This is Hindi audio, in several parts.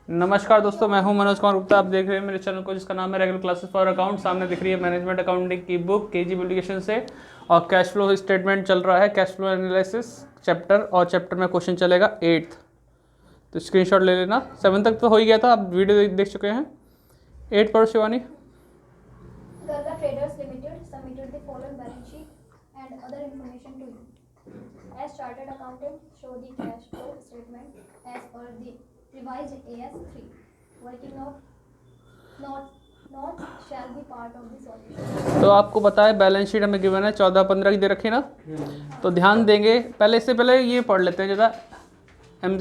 नमस्कार दोस्तों, मैं हूं मनोज कुमार गुप्ता। आप देख रहे हैं मेरे चैनल को जिसका नाम है रेगुलर क्लासेस फॉर अकाउंट। सामने दिख रही है मैनेजमेंट अकाउंटिंग की बुक केजी पब्लिकेशन से, और कैश फ्लो स्टेटमेंट चल रहा है, कैश फ्लो एनालिसिस चैप्टर, और चैप्टर में क्वेश्चन चलेगा 8th। तो स्क्रीनशॉट ले लेना। 7 तक तो हो ही गया था, आप वीडियो देख चुके हैं। 8 पढ़ो Shivani. Garga Traders Limited submitted the following balance sheet and other information to you. As chartered accountant, show the cash flow statement as per the revised AS3. Working note shall be part of the solution. तो आपको पता है बैलेंस शीट हमें गिवन है 14-15 की दे रखी ना, तो ध्यान देंगे। इससे पहले ये पढ़ लेते हैं ज़रा,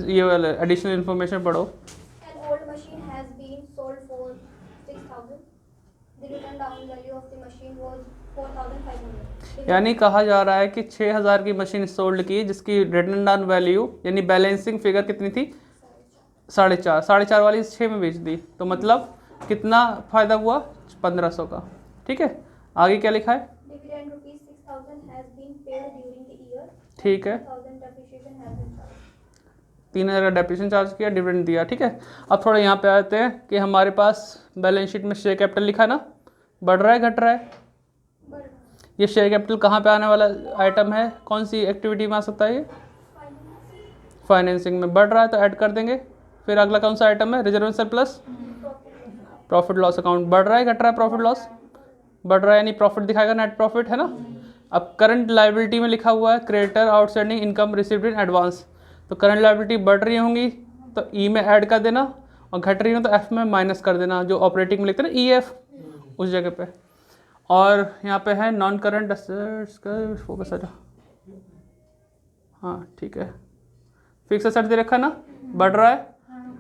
ये वाला एडिशनल इन्फॉर्मेशन पढ़ो। An old machine has been sold for 6,000. The written down value of the machine was 4,500. यानी कहा जा रहा है कि 6,000 की मशीन सोल्ड की, जिसकी रिटर्न डाउन वैल्यू यानी बैलेंसिंग फिगर कितनी थी? 4.5। 4.5 वाली 6 में बेच दी, तो मतलब कितना फ़ायदा हुआ? 1500 का। ठीक है, आगे क्या लिखा है? Dividend rupees 6,000 has been paid during the year. ठीक है, 1,000 depreciation has been charged. 3,000 का डेप्रिसिएशन चार्ज किया, डिविडेंड दिया। ठीक है, अब थोड़ा यहाँ पे आते हैं कि हमारे पास बैलेंस शीट में शेयर कैपिटल लिखा है ना, बढ़ रहा है घट रहा है? But ये शेयर कैपिटल कहाँ पे आने वाला आइटम है? कौन सी एक्टिविटी में आ सकता है ये? फाइनेंसिंग में। बढ़ रहा है तो ऐड कर देंगे। फिर अगला कौन सा आइटम है? Reserve surplus, profit loss account. बढ़ रहा है घट रहा है? प्रॉफिट लॉस बढ़ रहा है, यानी प्रॉफिट दिखाएगा, नेट प्रॉफिट है ना। अब करंट लायबिलिटी में लिखा हुआ है creditor outstanding income received in advance, तो करंट लायबिलिटी बढ़ रही होंगी तो ई में ऐड कर देना, और घट रही हो तो एफ में माइनस कर देना, जो ऑपरेटिंग में लिखते हैं ना ई एफ, उस जगह पे। और यहाँ पे है नॉन करंट असेट्स का फोकस आ जा। हाँ ठीक है, फिक्स असेट दे रखा ना, बढ़ रहा है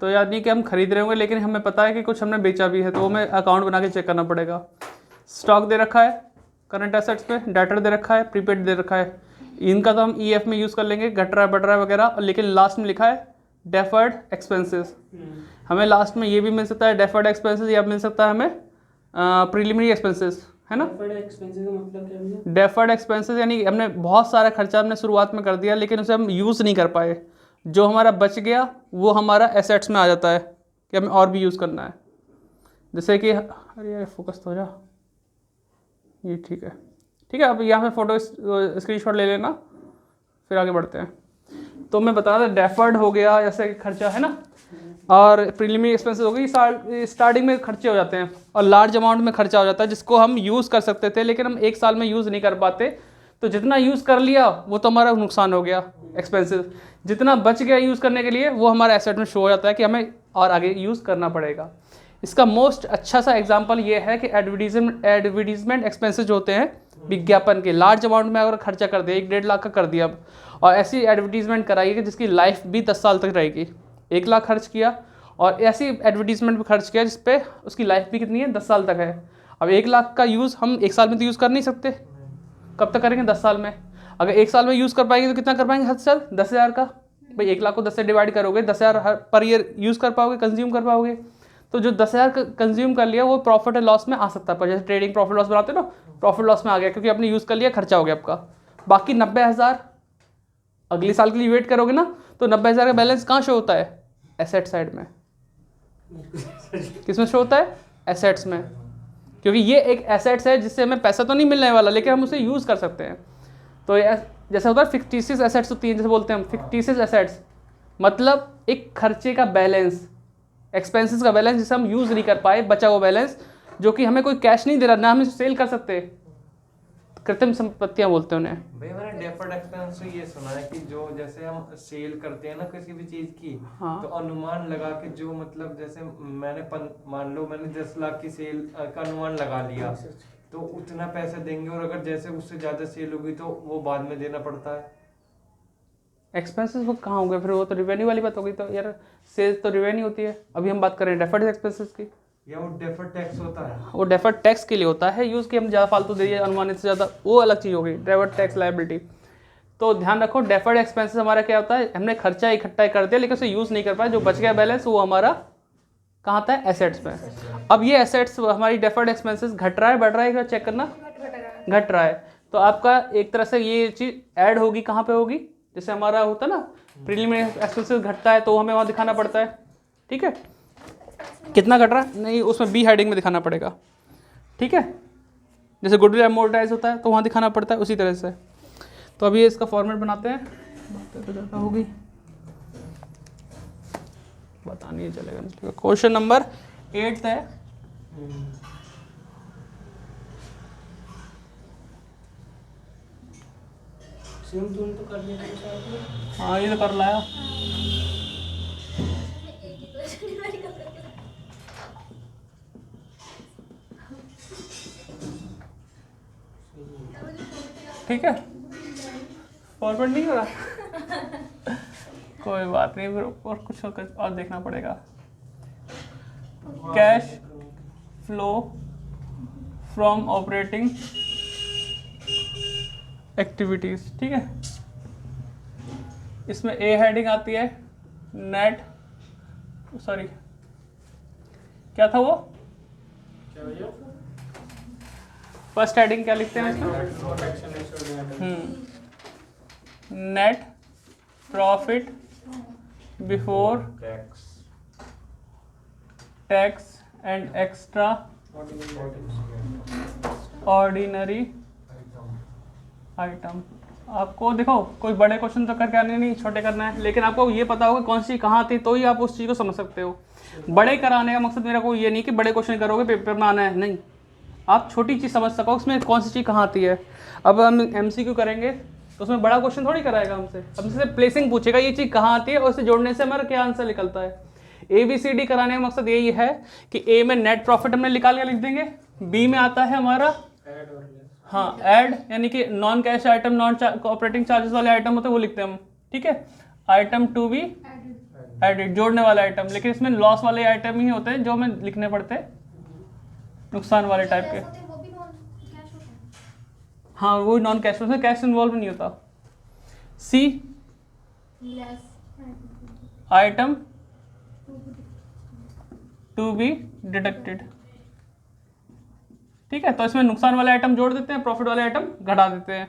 तो यानी कि हम खरीद रहे होंगे, लेकिन हमें पता है कि कुछ हमने बेचा भी है, तो वो हमें अकाउंट बना के चेक करना पड़ेगा। स्टॉक दे रखा है करंट एसेट्स पे, डेटर दे रखा है, प्रीपेड दे रखा है, इनका तो हम ई एफ में यूज़ कर लेंगे, घट रहा है बढ़ रहा है वगैरह। और लेकिन लास्ट में लिखा है डेफर्ड एक्सपेंसेस। हमें लास्ट में ये भी मिल सकता है डेफर्ड एक्सपेंसेस, या मिल सकता है हमें प्रीलिमिनरी एक्सपेंसेस, है ना। एक्सपेंसेस का मतलब क्या है? डेफर्ड एक्सपेंसेस यानी हमने बहुत सारा खर्चा हमने शुरुआत में कर दिया, लेकिन उसे हम यूज़ नहीं कर पाए। जो हमारा बच गया वो हमारा एसेट्स में आ जाता है कि हमें और भी यूज़ करना है। जैसे कि अरे यार फोकस तो हो जा, ये ठीक है। ठीक है, अब यहाँ पे फोटो स्क्रीनशॉट ले लेना, फिर आगे बढ़ते हैं। तो मैं बता रहा था डेफर्ड हो गया जैसे कि खर्चा है ना, और प्रीलिमिनरी एक्सपेंसेस हो गई, स्टार्टिंग में खर्चे हो जाते हैं, और लार्ज अमाउंट में खर्चा हो जाता है जिसको हम यूज़ कर सकते थे, लेकिन हम एक साल में यूज़ नहीं कर पाते। तो जितना यूज़ कर लिया वो तो हमारा नुकसान हो गया एक्सपेंसेस, जितना बच गया यूज़ करने के लिए वो हमारा एसेट में शो हो जाता है कि हमें और आगे यूज़ करना पड़ेगा। इसका मोस्ट अच्छा सा एग्जांपल ये है कि एडवर्टीजमेंट एक्सपेंसेस जो होते हैं विज्ञापन के, लार्ज अमाउंट में अगर खर्चा कर दिया, 1-1.5 लाख का कर दिया, और ऐसी एडवर्टीजमेंट कराइए कि जिसकी लाइफ भी 10 साल तक रहेगी। 1 लाख खर्च किया और ऐसी एडवर्टीजमेंट पर खर्च किया जिस पे उसकी लाइफ भी कितनी है? 10 साल तक है। अब 1 लाख का यूज़ हम 1 साल में तो यूज़ कर नहीं सकते, कब तक करेंगे? 10 साल में। अगर 1 साल में यूज़ कर पाएंगे तो कितना कर पाएंगे? हद से हद 10,000 का। भाई 1 लाख को 10 से डिवाइड करोगे, 10,000 हर पर ईयर यूज़ कर पाओगे, कंज्यूम कर पाओगे। तो जो 10,000 कंज्यूम कर लिया वो प्रॉफिट एंड लॉस में आ सकता है, पर जैसे ट्रेडिंग प्रॉफिट लॉस बनाते हो ना, प्रॉफिट लॉस में आ गया क्योंकि आपने यूज़ कर लिया, खर्चा हो गया आपका। बाकी 90,000 अगले साल के लिए वेट करोगे ना, तो 90,000 का बैलेंस कहाँ शो होता है? एसेट साइड में। किसमें शो होता है? एसेट्स में, क्योंकि ये एक एसेट्स है जिससे हमें पैसा तो नहीं मिलने वाला, लेकिन हम उसे यूज़ कर सकते हैं। तो जैसे होता है फिक्टिशियस एसेट्स होती हैं, जैसे बोलते हैं हम फिक्टिशियस एसेट्स, मतलब एक खर्चे का बैलेंस, एक्सपेंसेस का बैलेंस जिसे हम यूज़ नहीं कर पाए, बचा हुआ बैलेंस जो कि हमें कोई कैश नहीं दे रहा, ना हम इसे सेल कर सकते। कृत्रिम संपत्तियां बोलते हैं उन्हें। भाई मैंने डेफर्ड एक्सपेंस से ये सुना है कि जो जैसे हम सेल करते हैं ना किसी भी चीज की, हाँ। तो अनुमान लगा के जो मतलब जैसे मान लो मैंने 10 लाख की सेल का अनुमान लगा लिया, तो उतना पैसा देंगे, और अगर जैसे उससे ज्यादा सेल होगी तो वो बाद में देना पड़ता है। एक्सपेंसेस वो कहाँ होंगे फिर? वो तो रिवेन्यू वाली बात होगी। तो यार सेल्स तो रिवेन्यू होती है, अभी हम बात करें डेफर्ड एक्सपेंसेस की। या वो डेफर्ड टैक्स होता है? वो डेफर्ड टैक्स के लिए होता है, यूज़ की हम ज़्यादा फालतू दे दिए अनुमानित से ज़्यादा, वो अलग चीज़ होगी, डेफर्ड टैक्स लायबिलिटी। तो ध्यान रखो, डेफर्ड एक्सपेंसेस हमारा क्या होता है? हमने खर्चा इकट्ठा कर दिया लेकिन उसे यूज़ नहीं कर पाए, जो बच गया बैलेंस वो हमारा कहाँ आता है? एसेट्स में। अब ये एसेट्स हमारी डेफर्ड एक्सपेंसेस घट रहा है बढ़ रहा है, क्या चेक करना? घट रहा है। तो आपका एक तरह से ये चीज़ ऐड होगी, कहाँ पे होगी? जैसे हमारा होता है ना प्रीलिमिनरी एक्सपेंसेस घटता है तो हमें वहाँ दिखाना पड़ता है, ठीक है। कितना घट रहा है, नहीं उसमें बी हेडिंग में दिखाना पड़ेगा, ठीक है। जैसे गुडविल एमोर्टाइज होता है तो वहाँ दिखाना पड़ता है, उसी तरह से। तो अभी इसका फॉर्मेट बनाते हैं, बातें तो ज़्यादा होगी, पता नहीं चलेगा। क्वेश्चन नंबर 8 है, तो कर लेते हैं साथ में। हाँ ये तो कर लाया। एक ही क्वेश्चन न्यूमेरिकल करके ठीक है, फॉरवर्ड नहीं हो रहा कोई बात नहीं, फिर और कुछ और देखना पड़ेगा। Cash flow from operating activities, ठीक है। इसमें ए हेडिंग आती है नेट, सॉरी क्या था वो, क्या भैया? फर्स्ट हेडिंग क्या लिखते हैं इसमें, net profit before tax and extraordinary item. आपको देखो कोई बड़े क्वेश्चन तो करके आने नहीं, छोटे करना है, लेकिन आपको ये पता होगा कौन सी कहाँ थी, तो ही आप उस चीज़ को समझ सकते हो। बड़े कराने का मकसद मेरा कोई ये नहीं कि बड़े क्वेश्चन करोगे पेपर में आना है, नहीं, आप छोटी चीज़ समझ सको उसमें कौन सी चीज़ कहाँ आती है। अब हम MCQ करेंगे तो उसमें बड़ा क्वेश्चन थोड़ी कराएगा हमसे प्लेसिंग पूछेगा, ये चीज़ कहाँ आती है और उसे जोड़ने से हमारा क्या आंसर निकलता है। ABCD कराने का मकसद यही है कि A में नेट प्रॉफिट हमने निकाल के लिख देंगे, B में आता है हमारा हाँ ऐड, यानी कि non cash item, non operating charges वाले आइटम होते हैं वो लिखते हैं हम, ठीक है। आइटम टू बी एडेड, जोड़ने वाले आइटम, लेकिन इसमें लॉस वाले आइटम ही होते हैं जो हमें लिखने पड़ते हैं, नुकसान वाले टाइप के। वो भी नॉन कैश होता है। हाँ वो नॉन कैश, उसमें कैश इन्वॉल्व नहीं होता। C less item to be deducted, ठीक है। तो इसमें नुकसान वाले आइटम जोड़ देते हैं, प्रॉफिट वाले आइटम घटा देते हैं।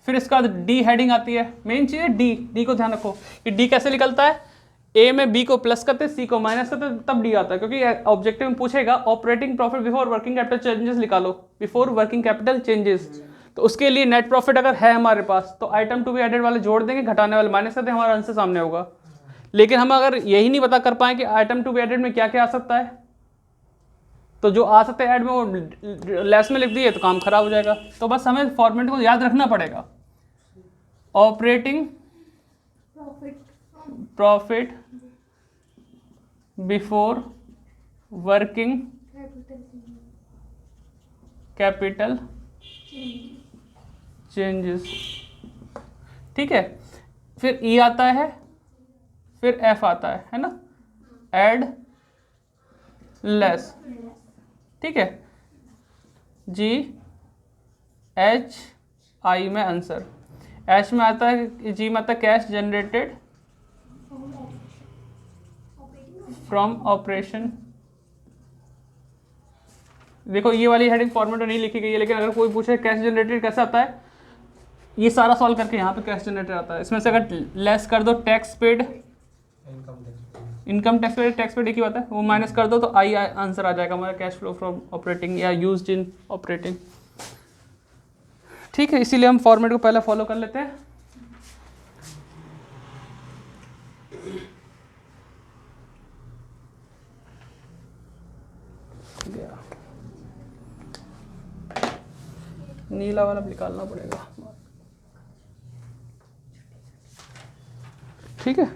फिर इसका D हेडिंग आती है, मेन चीज़ है D को ध्यान रखो कि D कैसे निकलता है, A में B को प्लस करते, C को माइनस करते, तब D आता है, क्योंकि ऑब्जेक्टिव में पूछेगा operating profit before working capital changes निकालो, बिफोर वर्किंग कैपिटल चेंजेस। तो उसके लिए नेट प्रॉफिट अगर है हमारे पास तो आइटम टू बी एडेड वाले जोड़ देंगे, घटाने वाले माइनस करते, हमारा आंसर सामने होगा। लेकिन हम अगर यही नहीं पता कर पाए कि आइटम टू बी एडेड में क्या क्या आ सकता है, तो जो आ सकता है ऐड में वो लेस में लिख दिए तो काम खराब हो जाएगा। तो बस हमें फॉर्मेट को याद रखना पड़ेगा, operating profit before working capital changes, ठीक है। फिर E आता है, फिर F आता है ना, एड लेस, ठीक है। GHI में आंसर, H में आता है, G में आता है कैश जनरेटेड फ्रॉम ऑपरेशन। देखो ये वाली हेडिंग फॉर्मेट में नहीं लिखी गई है, लेकिन अगर कोई पूछे कैश जनरेटेड कैसे आता है, ये सारा सॉल्व करके यहाँ पे कैश जनरेटेड आता है। इसमें से अगर लेस कर दो tax paid, income tax paid, tax paid एक ही बात है, वो माइनस कर दो तो आई आंसर आ जाएगा हमारा कैश फ्लो फ्रॉम ऑपरेटिंग या यूज्ड इन ऑपरेटिंग, ठीक है। इसीलिए हम फॉर्मेट को पहले फॉलो कर लेते हैं। नीला वाला निकालना पड़ेगा, ठीक है।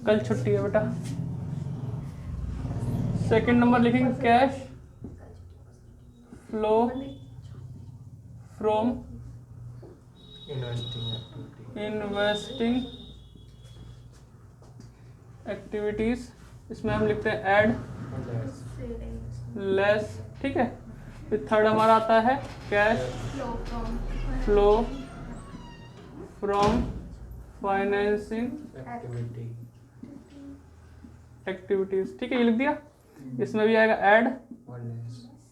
कल छुट्टी है बेटा। सेकंड नंबर लिखेंगे cash flow from investing activities, इसमें हम लिखते हैं ऐड लेस, ठीक है। फिर थर्ड हमारा आता है cash flow from financing activities, ठीक है, ये लिख दिया। इसमें भी आएगा ऐड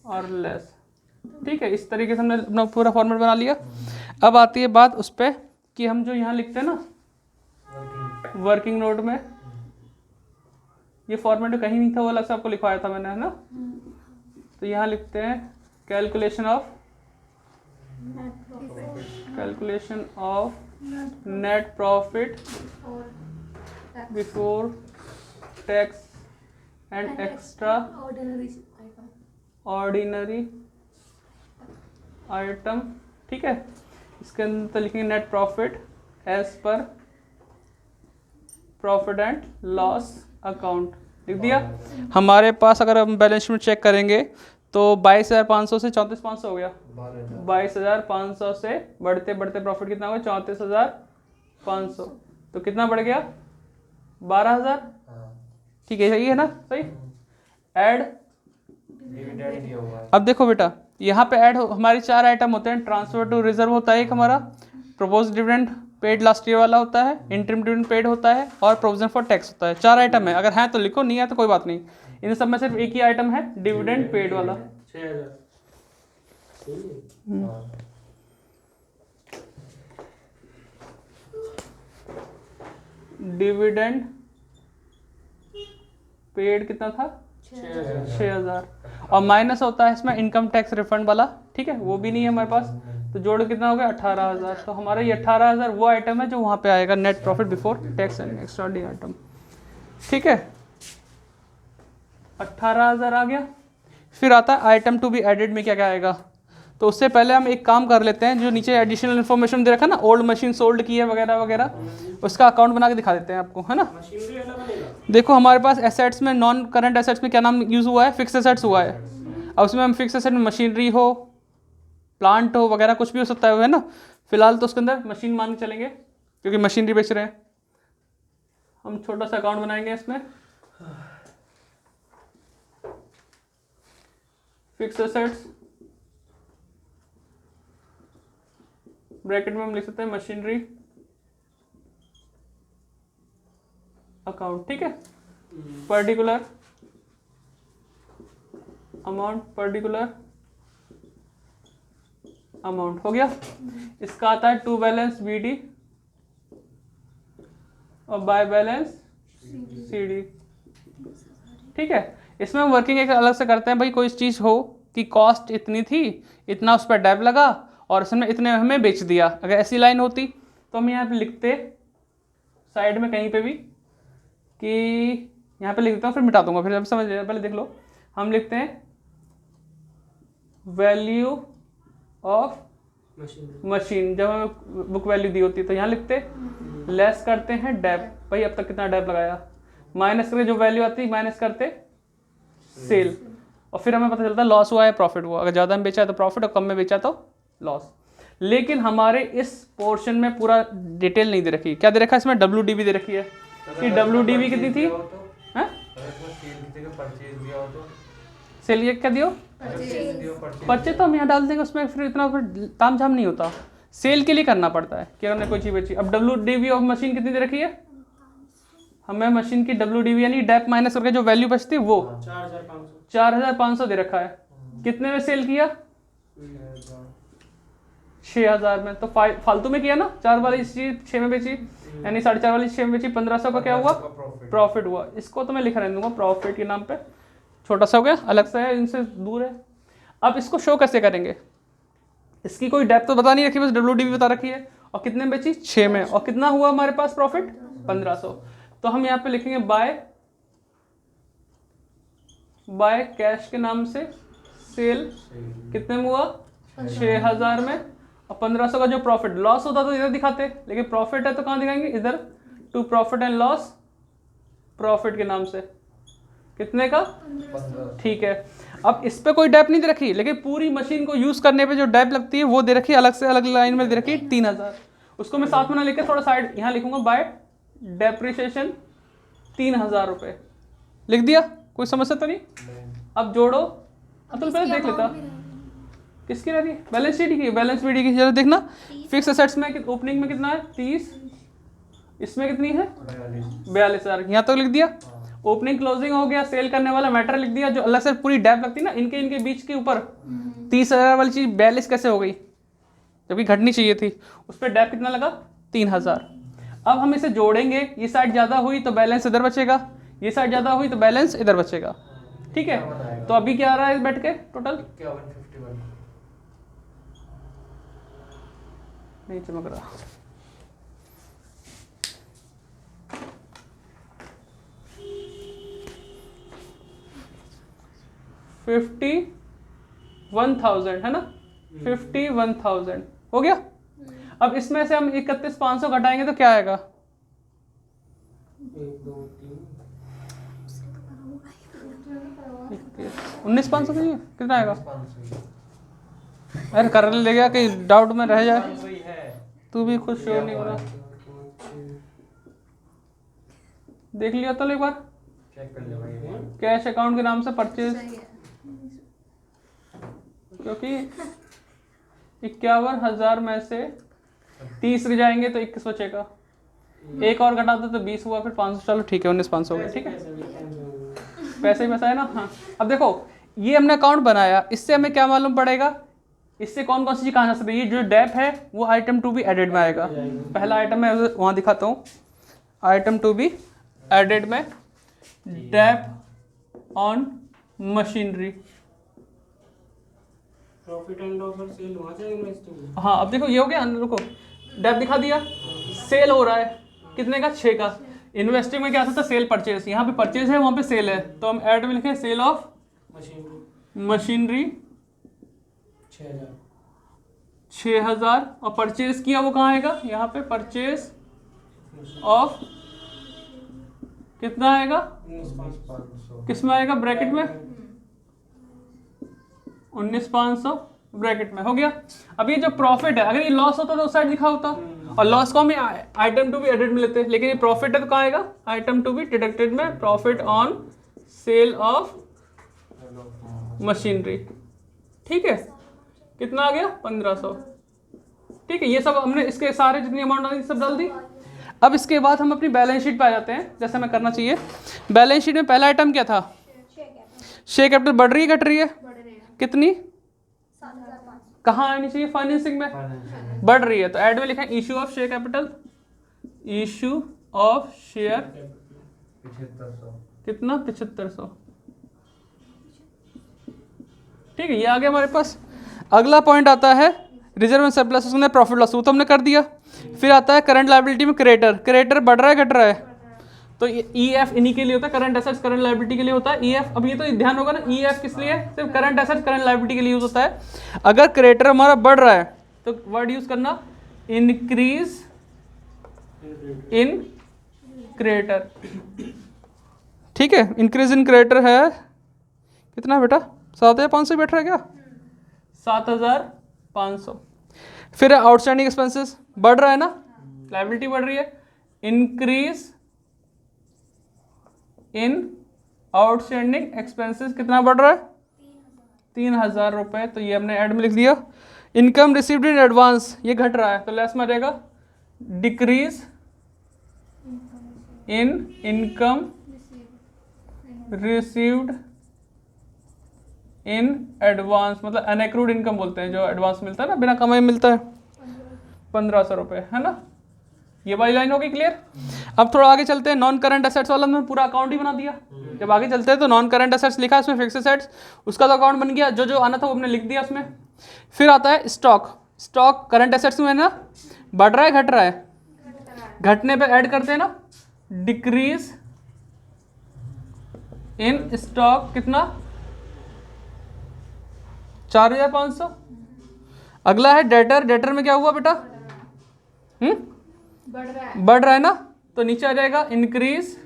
और लेस, ठीक है। इस तरीके से हमने अपना पूरा फॉर्मेट बना लिया। अब आती है बात उस पर कि हम जो यहाँ लिखते हैं ना वर्किंग नोट में, ये फॉर्मेट कहीं नहीं था, वो अलग से आपको लिखवाया था मैंने, है ना। तो यहाँ लिखते हैं calculation of net profit before tax and extraordinary item. ठीक है, इसके अंदर तो लिखेंगे net profit as per profit and loss account, लिख दिया। हमारे पास अगर हम बैलेंस शीट चेक करेंगे तो 22,500 से 34,500 हो गया। 22,500 से बढ़ते बढ़ते प्रॉफिट कितना होगा, 34,500। तो कितना बढ़ गया, 12,000। ठीक है, सही है ना, सही। ऐड डिविडेंड दिया हुआ है। अब देखो बेटा, यहाँ पे ऐड हमारी 4 आइटम होते हैं। ट्रांसफर टू रिजर्व होता है एक हमारा, propose dividend paid last year वाला होता है, इंटरिम डिविडेंड पेड होता है, और प्रोविजन फॉर टैक्स होता है। 4 आइटम है, अगर है तो लिखो, नहीं है तो कोई बात नहीं। इन सब में सिर्फ एक ही आइटम है डिविडेंड पेड वाला। 6,000 सही है। हाँ। डिविडेंड पेड कितना था, 6,000 6,000। और माइनस होता है इसमें इनकम टैक्स रिफंड वाला, ठीक है, वो भी नहीं है हमारे पास। तो जोड़ कितना हो गया, 18,000। तो हमारा ये 18,000 वो आइटम है जो वहाँ पे आएगा, net profit before tax and extraordinary item. ठीक है, 18,000 आ गया। फिर आता है आइटम टू बी एडेड में क्या क्या आएगा। तो उससे पहले हम एक काम कर लेते हैं, जो नीचे एडिशनल इन्फॉर्मेशन दे रखा है ना, ओल्ड मशीन सोल्ड की है वगैरह वगैरह, उसका अकाउंट बना के दिखा देते हैं आपको, है ना। मशीनरी वाला बनेगा। देखो हमारे पास एसेट्स में, नॉन करंट एसेट्स में क्या नाम यूज़ हुआ है, फिक्स एसेट्स हुआ है। अब उसमें हम फिक्स एसेट में मशीनरी हो, प्लांट हो वगैरह, कुछ भी हो सकता है ना। फिलहाल तो उसके अंदर मशीन मान के चलेंगे क्योंकि मशीनरी बेच रहे हैं। हम छोटा सा अकाउंट बनाएंगे इसमें, फिक्स एसेट्स, ब्रैकेट में हम लिख सकते हैं मशीनरी अकाउंट। ठीक है, पर्टिकुलर अमाउंट, पर्टिकुलर अमाउंट हो गया। इसका आता है टू बैलेंस बीडी और बाय बैलेंस सीडी। ठीक है, इसमें हम वर्किंग एक अलग से करते हैं। भाई कोई चीज़ हो कि कॉस्ट इतनी थी, इतना उस पर डेब लगा और उसने इतने में हमें बेच दिया, अगर ऐसी लाइन होती तो हम यहाँ पे लिखते साइड में कहीं पे भी कि यहाँ पे लिख देता हूँ, फिर मिटा दूंगा, फिर जब समझ लेना, पहले देख लो। हम लिखते हैं वैल्यू ऑफ मशीन, जब हमें बुक वैल्यू दी होती है तो यहाँ लिखते लेस करते हैं डेब, भाई अब तक कितना डेब लगाया, माइनस करके जो वैल्यू आती है माइनस करते सेल, और फिर हमें पता चलता है लॉस हुआ है प्रॉफिट हुआ। अगर ज़्यादा में बेचा है तो प्रॉफिट और कम में बेचा तो लॉस। लेकिन हमारे इस पोर्शन में पूरा डिटेल नहीं दे रखी। क्या दे रखा है इसमें, WDV दे रखी है कि WDV कितनी थी, सेल ये क्या दियो, परचेज तो हम यहाँ डाल देंगे, उसमें फिर इतना ताम झाम नहीं होता। सेल के लिए करना पड़ता है कि हमने कोई चीज़ बेची। अब WDV ऑफ मशीन कितनी दे रखी है, हमें मशीन की WDV यानी डेप माइनस करके जो वैल्यू बचती है वो 4,500 दे रखा है। कितने में सेल किया, 6,000 में। तो फालतू में किया ना, 4 वाली चीज 6 में बेची, यानी 4.5 वाली 6 में बेची, 1,500 का क्या हुआ, प्रॉफिट हुआ। इसको तो मैं लिख रहने दूंगा प्रॉफिट के नाम पे, छोटा सा हो गया, अलग से है, इनसे दूर है। अब इसको शो कैसे करेंगे, इसकी कोई डेप्थ तो बता नहीं रखी, बस WDV बता रखी है, और कितने में बेची, 6 में, और कितना हुआ हमारे पास प्रॉफिट, 1,500। तो हम यहाँ पे लिखेंगे बाय कैश के नाम से सेल कितने में हुआ, 6,000 में, और 1,500 का जो प्रॉफिट, लॉस होता तो इधर दिखाते, लेकिन प्रॉफिट है तो कहाँ दिखाएंगे, इधर, to profit and loss, profit के नाम से कितने का, 15। ठीक है। अब इस पे कोई डेप नहीं दे रखी, लेकिन पूरी मशीन को यूज करने पे जो डेप लगती है वो दे रखी है, अलग से अलग लाइन में दे रखी है 3,000। उसको मैं साथ में ना लिख के थोड़ा साइड यहाँ लिखूंगा, बाय डेप्रिसिएशन 3,000 रुपये लिख दिया, कोई समस्या तो नहीं। अब जोड़ो, अतुल पहले देख लेता किसकी रह रही है, बैलेंस शीट की, बैलेंस शीट की जरा देखना। फिक्स एसेट्स में ओपनिंग में कितना है, 30, इसमें कितनी है, 42,000, यहाँ तक लिख दिया। ओपनिंग क्लोजिंग हो गया, सेल करने वाला मैटर लिख दिया, जो अलग से पूरी डेप लगती है ना इनके बीच के ऊपर, 30,000 वाली चीज 42 कैसे हो गई, जबकि घटनी चाहिए थी, उस पर डेप कितना लगा, 3,000। अब हम इसे जोड़ेंगे, ये साइड ज़्यादा हुई तो बैलेंस इधर बचेगा, ये साइड ज़्यादा हुई तो बैलेंस इधर बचेगा, ठीक है। तो अभी क्या आ रहा है बैठ के टोटल, 5151 नहीं चमक रहा, $51,000 है ना, 51,000 हो गया। अब इसमें से हम 31,500 घटाएंगे तो क्या आएगा, 1 2 3 19,500 चाहिए, कितना आएगा? 500 अरे कर ले गया कि डाउट में रह जाए, 500 ही है। तू भी खुश हो नहीं हो रहा, देख लिया तो एक बार चेक कर ले भाई। कैश अकाउंट के नाम से परचेज, क्योंकि 51,000 में से 30 रह जाएंगे तो 21 बचेगा, एक और घटा दो तो 20 हुआ, फिर 500, चलो ठीक है 19,500 हो गया, ठीक है। पैसे ही पैसा है ना। हाँ अब देखो ये हमने अकाउंट बनाया, इससे हमें क्या मालूम पड़ेगा, इससे कौन कौन सी चीज़ कहाँ जा सकती है। ये जो डेप है वो आइटम टू बी एडेड में आएगा, पहला आइटम मैं वहाँ दिखाता हूँ, आइटम टू बी एडेड में dep on machinery. Profit and loss और सेल वहाँ से इन्वेस्टिंग। हाँ अब देखो ये हो गया, रुको डेप दिखा दिया, सेल हो रहा है कितने का, 6 का। इन्वेस्टिंग में क्या था, सेल परचेज, यहाँ पे परचेज है वहाँ पे सेल है, तो हम ऐड में लिखें सेल ऑफ मशीनरी 6,000 और परचेज किया वो कहाँ आएगा, यहाँ पे परचेज ऑफ कितना आएगा, 19,500 किस में आएगा, ब्रैकेट में 19,500 ब्रैकेट में, हो गया। अब ये जो प्रॉफिट है, अगर ये लॉस होता तो उस साइड लिखा होता, और लॉस को हम आइटम टू बी एडेड में लेते हैं, लेकिन ये प्रॉफिट है तो कहाँ आएगा, आइटम टू बी डिडक्टेड में profit on sale of machinery, ठीक है। कितना आ गया, 1,500, ठीक है। ये सब हमने इसके सारे जितनी अमाउंट आ सब डाल दी। अब इसके बाद हम अपनी बैलेंस शीट पे आ जाते हैं, जैसे हमें करना चाहिए। बैलेंस शीट में पहला आइटम क्या था, शेयर कैपिटल बढ़ रही है घट रही है, कितनी, 7,500 कहाँ आनी चाहिए, फाइनेंसिंग में बढ़ रही है, तो ऐड में लिखा है issue of share capital, issue of share 7500 कितना, 7500, ठीक है। ये आ गया हमारे पास। अगला पॉइंट आता है रिजर्व एंड सरप्लस, उसने प्रॉफिट लॉस वो तो हमने कर दिया। फिर आता है करंट लायबिलिटी में क्रेडिटर, क्रेडिटर बढ़ रहा है घट रहा है, तो EF इन्हीं के लिए होता है, करंट एसेट्स करंट लायबिलिटी के लिए होता है EF। अब ये तो ध्यान होगा ना, EF किस लिए, सिर्फ करंट एसेट्स करंट लायबिलिटी के लिए यूज होता है। अगर क्रेडिटर हमारा बढ़ रहा है तो वर्ड यूज करना इंक्रीज इन क्रेडिटर, ठीक है। इंक्रीज इन क्रेडिटर है कितना बेटा, 7,500 बैठ रहा है क्या, 7,500। फिर आउटस्टैंडिंग एक्सपेंसेस बढ़ रहा है ना, लायबिलिटी बढ़ रही है, इंक्रीज इन आउटस्टैंडिंग एक्सपेंसेस कितना बढ़ रहा है, 3,000 रुपये, तो ये हमने ऐड में लिख दिया। इनकम रिसीव्ड इन एडवांस ये घट रहा है, तो लेस में रहेगा decrease in income received in advance, मतलब अनएक्रूड इनकम बोलते हैं, जो एडवांस मिलता है ना, बिना कमाई मिलता है, 1,500 रुपये, है ना। ये वाली लाइन होगी क्लियर। अब थोड़ा आगे चलते हैं, नॉन करंट एसेट्स वाला मैंने पूरा अकाउंट ही बना दिया। जब आगे चलते हैं तो नॉन करंट एसेट्स लिखा, उसमें फिक्स एसेट्स, उसका तो अकाउंट बन गया, जो जो आना था वो हमने लिख दिया उसमें। फिर आता है स्टॉक, स्टॉक करंट एसेट्स में है ना, बढ़ रहा है घट रहा है, घटने पे ऐड करते हैं ना, डिक्रीज इन स्टॉक कितना, 4,500। अगला है डेटर, डेटर में क्या हुआ बेटा, बढ़ रहा है ना, तो नीचे आ जाएगा इंक्रीज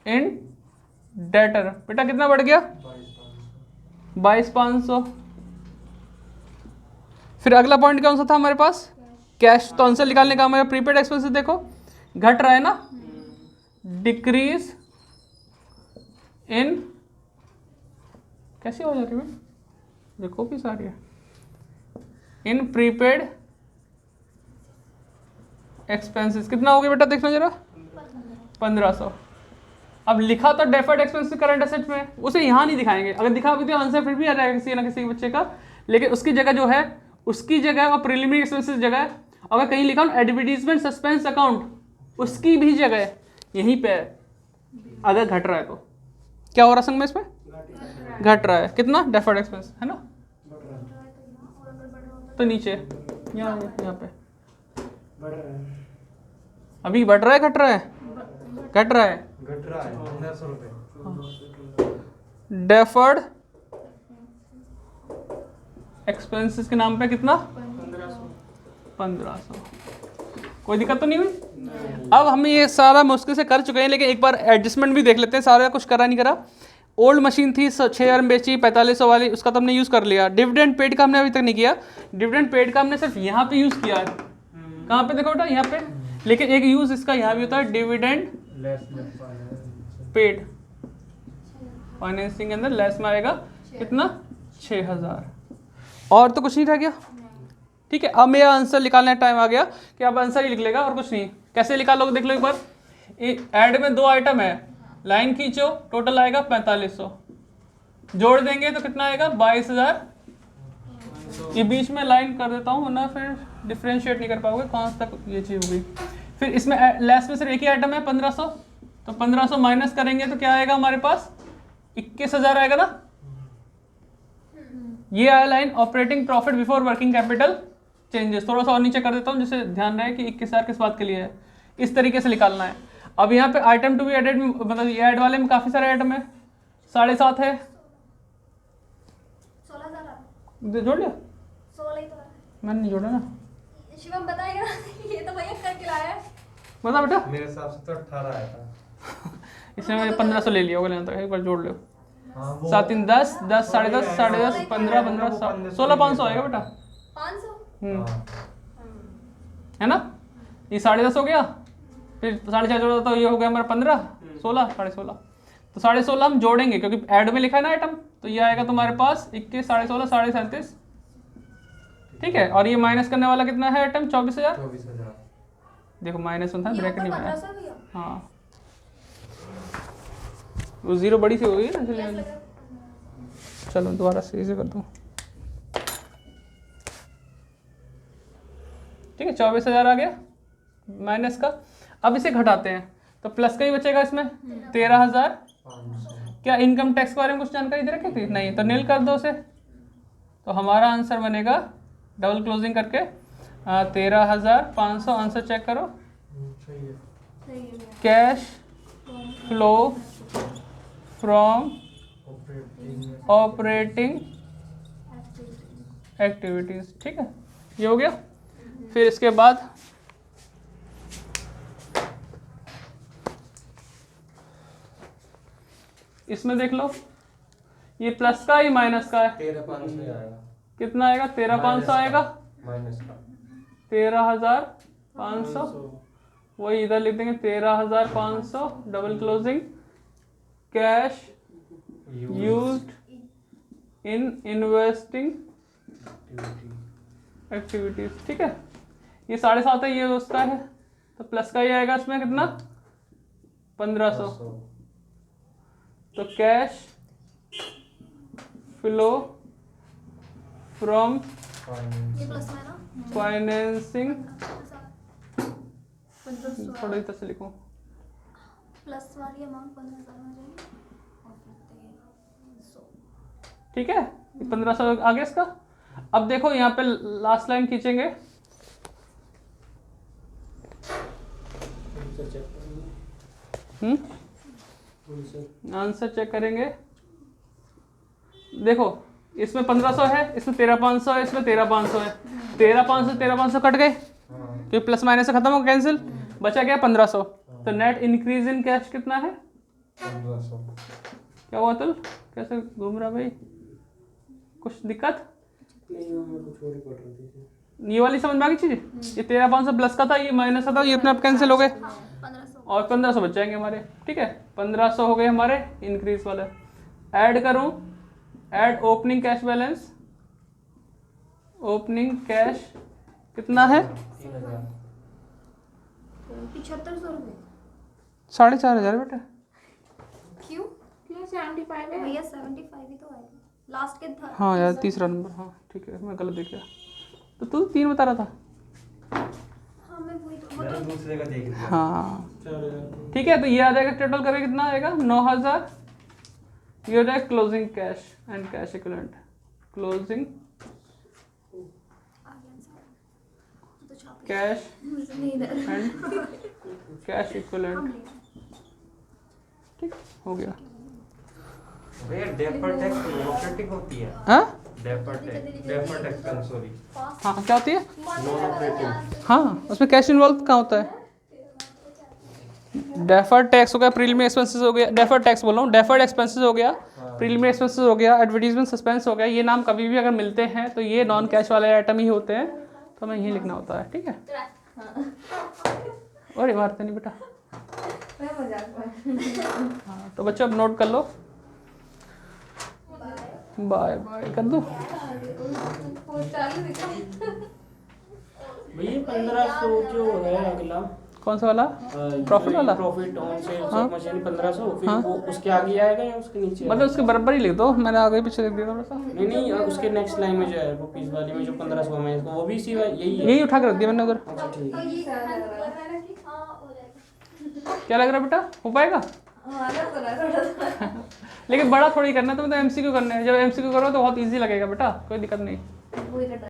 इन डेटर, बेटा कितना बढ़ गया, 22,500। फिर अगला पॉइंट कौन सा था हमारे पास, कैश, तो आंसर निकालने का हमारा प्रीपेड एक्सपेंसेस देखो घट रहा है ना, डिक्रीज इन, कैसी हो जा रही है देखो भी सारी है, इन प्रीपेड एक्सपेंसेस कितना हो गया बेटा, देखना जरा, 1,500। अब लिखा तो डेफर्ड एक्सपेंसेस करंट एसेट में, उसे यहाँ नहीं दिखाएंगे, अगर दिखा भी तो आंसर फिर भी आ जाएगा किसी ना किसी बच्चे का, लेकिन उसकी जगह जो है उसकी जगह और प्रिलिमिनरी एक्सपेंसेस जगह, अगर कहीं लिखा एडवर्टीजमेंट सस्पेंस अकाउंट उसकी भी जगह यहीं पे है, अगर घट रहा है तो क्या हो रहा है संग में इसमें? घट रहा है। कितना? डेफर्ड एक्सपेंस है ना, तो नीचे यहाँ पे बढ़ रहा है। अभी बढ़ रहा है घट रहा है? घट रहा है। घट रहा है 1500 रुपये। डेफर्ड एक्सपेंसेस के नाम पे कितना? 1500। कोई दिक्कत तो नहीं हुई? अब हम ये सारा मुश्किल से कर चुके हैं, लेकिन एक बार एडजस्टमेंट भी देख लेते हैं। सारा कुछ करा नहीं करा। ओल्ड मशीन थी 6000 में बेची, 4500 वाली, उसका तो हमने यूज़ कर लिया। डिविडेंड पेड का हमने अभी तक नहीं किया। डिविडेंड पेड का हमने सिर्फ यहाँ पे यूज़ किया है। कहाँ पे देखो बेटा? यहाँ पे। लेकिन एक यूज़ इसका यहाँ भी होता है, डिविडेंड पेड फाइनेंसिंग के अंदर लेस में आएगा कितना? 6000। और तो कुछ नहीं रह गया। ठीक है, अब मेरा आंसर निकालने का टाइम आ गया कि अब आंसर ही लिख लेगा और कुछ नहीं। कैसे निकालोगे देख लो एक बार। ऐड में 2 आइटम है, लाइन खींचो, टोटल आएगा 4500, जोड़ देंगे तो कितना आएगा? 22000। ये बीच में लाइन कर देता हूँ वरना फिर डिफ्रेंशिएट नहीं कर पाओगे कौन सा तक ये चीज़ होगी। फिर इसमें लेस में सिर्फ एक ही आइटम है 1500, तो 1500 माइनस करेंगे तो क्या आएगा हमारे पास? 21000 आएगा ना। ये आया line operating profit before working capital changes. थोड़ा सा और नीचे कर देता हूँ जिससे ध्यान रहे कि 21000 किस बात के लिए है। इस तरीके से निकालना है। अब यहाँ पे आइटम टू बी एडेड में, मतलब ये ऐड वाले में काफ़ी सारे आइटम है। 7.5 है, 16,000 जोड़ लिया? 16 ही तो है। मैंने नहीं जोड़ा ना। शिवम बताएगा ना, ये तो भैया करके लाया है। बता बेटा। मेरे हिसाब से तो 18 आया था। इसने मैंने 1500 ले लिया होगा, लेना था एक बार जोड़ लो। हाँ, वो 7 3 10 10 10.5 10.5 15 15 16,500 आएगा बेटा। 500 हाँ। है ना। ये 10.5 हो गया, फिर 4.5 जोड़ा तो ये हो गया हमारा 15 16 16.5। तो 16.5 हम जोड़ेंगे क्योंकि ऐड में लिखा है ना आइटम, तो ये आएगा तुम्हारे पास 21 16.5 37.5। ठीक है, और ये माइनस करने वाला कितना है आइटम? 24,000। 24,000। देखो माइनस था, ये ब्रैकेट नहीं ऊपर बनाया। 1500 भैया हाँ, वो जीरो बड़ी सी हो गई ना लेस इसलिए। लगा 1500। चलो दोबारा से इसे कर दूँ। ठीक है, 24,000 आ गया माइनस का। अब इसे घटाते हैं तो प्लस का ही बचेगा इसमें 13,000। क्या इनकम टैक्स के बारे में कुछ जानकारी दे रखी थी? नहीं, तो नील कर दो उसे। तो हमारा आंसर बनेगा डबल क्लोजिंग करके 13,500। आंसर चेक करो। सही है। सही है भैया। Cash flow from operating activities. ठीक है, ये हो गया। फिर इसके बाद इसमें देख लो, ये प्लस का ही माइनस का है। 13,500 आएगा। कितना आएगा? 13,500 आएगा। माइनस का 13,500। वही इधर लिख देंगे 13,500 double closing. Cash used in investing activities. ठीक है, ये 7.5 है, ये उसका है, तो प्लस का ही आएगा इसमें कितना? 1500। तो कैश फ्लो फ्रॉम ये प्लस में है ना। फाइनेंसिंग, 1500 थोड़ा इधर से लिखूं, प्लस वाली अमाउंट 15,000 में जाएगी और फिर 1300। ठीक है, 1500 आ गया इसका। अब देखो यहाँ पे लास्ट लाइन खींचेंगे, आंसर चेक करेंगे। देखो इसमें 1500 है, इसमें 13,500 है, इसमें 13,500 है। 13,500 13,500 कट गए क्योंकि प्लस माइनस से खत्म हो, कैंसिल, बचा गया 1500। तो नेट इंक्रीज इन कैश कितना है? 1500। क्या हुआ तुल, कैसे घूम रहा भाई? कुछ दिक्कत? ये वाली समझ में आ गई चीज? ये 13,500 प्लस का था, ये माइनस का था, ये अपने आप कैंसिल हो गए 1500 और 1500 बच जाएंगे हमारे। ठीक है, 1500 हो गए हमारे इंक्रीज वाले। ऐड करूं, add opening cash balance. Opening cash कितना है? 3,000। 7500 रुपये। 4,500 बेटा। क्यों? क्यों 75 है? भैया 75 ही तो आएगा लास्ट के था। हाँ यार, तीसरा नंबर, हाँ ठीक है, मैं गलत देख गया। तो तू 3 बता रहा था। हाँ मैं वही तो मैंने दूसरे का देख लिया। हाँ 4000। ठीक है, तो ये आ जाएगा टोटल करके कितना आएगा 9000। ये हो जाएगा closing cash and cash equivalent, closing cash and cash equivalent. ठीक हो गया। भैया डेफर्ड टैक्स ऑपरेटिंग होती है। हाँ डेफर्ड टैक्स सॉरी हाँ, क्या होती है? Non operating. हाँ, उसमें कैश इन्वॉल्व कहाँ होता है? डेफर्ड टैक्स हो गया, प्रीलिमिनरी एक्सपेंसेस हो गया, डेफर्ड टैक्स बोल रहा हूँ, डेफर्ड एक्सपेंसेस हो गया, प्रीलिमिनरी एक्सपेंसेस हो गया, एडवर्टीजमेंट सस्पेंस हो गया। ये नाम कभी भी अगर मिलते हैं तो ये नॉन कैश वाले आइटम ही होते हैं, तो हमें यही लिखना होता है। ठीक है, और मारते नहीं बेटा। हाँ, तो बच्चों अब नोट कर लो। बाय बाय कर दूँ? भैया 1500 जो है अगला कौन सा वाला? प्रॉफिट वाला? प्रॉफिट ऑन सेल्स हाँ। ऑफ मशीन 1500, फिर हाँ। वो उसके आगे आएगा या उसके नीचे आएगा? मतलब उसके बराबर ही लिख दो, मैंने आगे पीछे लिख दिया थोड़ा सा। नहीं उसके नेक्स्ट लाइन में जो है रुपीस वाली में जो 1500 में वो भी इसी यही है। यही उठा के रख दिया मैंने उधर। अच्छा ठीक तो है। ये लग रहा है कि हाँ हो जाएगा। क्या लग रहा है बेटा, हो पाएगा? लेकिन बड़ा थोड़ी करना है, तुम्हें तो एमसीक्यू करना है। जब एमसीक्यू करो तो बहुत इजी लगेगा बेटा, कोई दिक्कत नहीं।